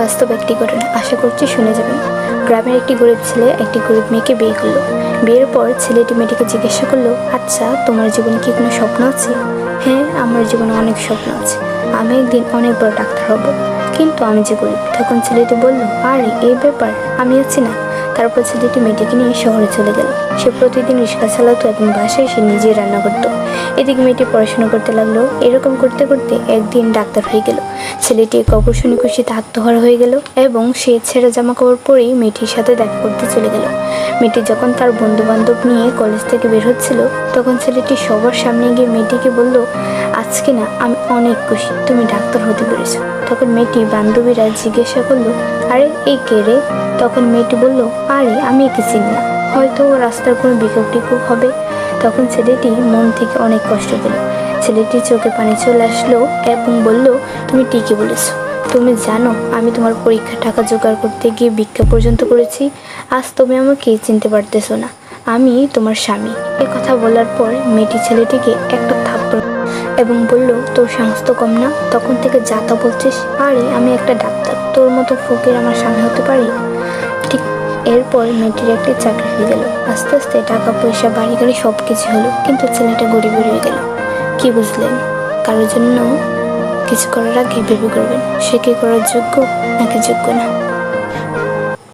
বাস্তব একটি ঘটনা, আশা করছি শুনে যাবেন। গ্রামের একটি গরিব ছেলে একটি গরিব মেয়েকে বিয়ে করলো। বিয়ের পর ছেলেটি মেয়েটিকে জিজ্ঞাসা করলো, আচ্ছা তোমার জীবনে কি কোনো স্বপ্ন আছে? হ্যাঁ, আমার জীবনে অনেক স্বপ্ন আছে, আমি একদিন অনেক বড় ডাক্তার হব, কিন্তু আমি যে গরিব। তখন ছেলেটি বলল, আরে এই ব্যাপার, আমি আছি না। তারপর ছেলেটি মেয়েটিকে নিয়ে শহরে চলে গেল। সে প্রতিদিন রিক্সা চালাতো এবং বাসায় সে নিজেই রান্না করতো। এদিকে মেয়েটি পড়াশোনা করতে লাগলো। এরকম করতে করতে একদিন ডাক্তার হয়ে গেল। ছেলেটি খবর শুনে খুশিতে আত্মহারা হয়ে গেল এবং সে ছেঁড়া জামা কাপড় পরেই মেয়েটির সাথে দেখা করতে চলে গেল। মেয়েটি যখন তার বন্ধু বান্ধব নিয়ে কলেজ থেকে বের হচ্ছিল, তখন ছেলেটি সবার সামনে গিয়ে মেয়েটিকে বলল, আজকে না আমি অনেক খুশি, তুমি ডাক্তার হতে পেরেছো। তখন মেয়েটি বান্ধবীরা জিজ্ঞাসা করলো, আরে এই কে রে? তখন মেয়েটি বলল, আরে আমি একে চিনি না, হয়তো ও রাস্তার কোনো ভিক্ষুক টিক্ষুক হবে। তখন ছেলেটি মন থেকে অনেক কষ্ট পেল। ছেলেটির চোখে পানি চলে আসলো এবং বলল, তুমি ঠিকই বলেছো। তুমি জানো আমি তোমার পরীক্ষার টাকা জোগাড় করতে গিয়ে ভিক্ষা পর্যন্ত করেছি। আজ তুমি আমাকে চিনতে পারতেছো না, আমি তোমার স্বামী। এ কথা বলার পর মেয়েটি ছেলেটিকে একটা থাপ্পড় এবং বলল, তোর সাহস তো কম না, তখন থেকে যা তা বলছিস। আরে আমি একটা ডাক্তার, তোর মতো ফকির আমার স্বামী হতে পারি? ঠিক এরপর মেয়েটির একটি চাকরি হয়ে গেল। আস্তে আস্তে টাকা পয়সা বাড়ি গাড়ি সব কিছু হলো, কিন্তু ছেলেটা গরিব রয়ে গেল। কি বুঝলেন? কারোর জন্য কিছু করার আগে ভেবে করবেন সে কি করার যোগ্য নাকি যোগ্য না।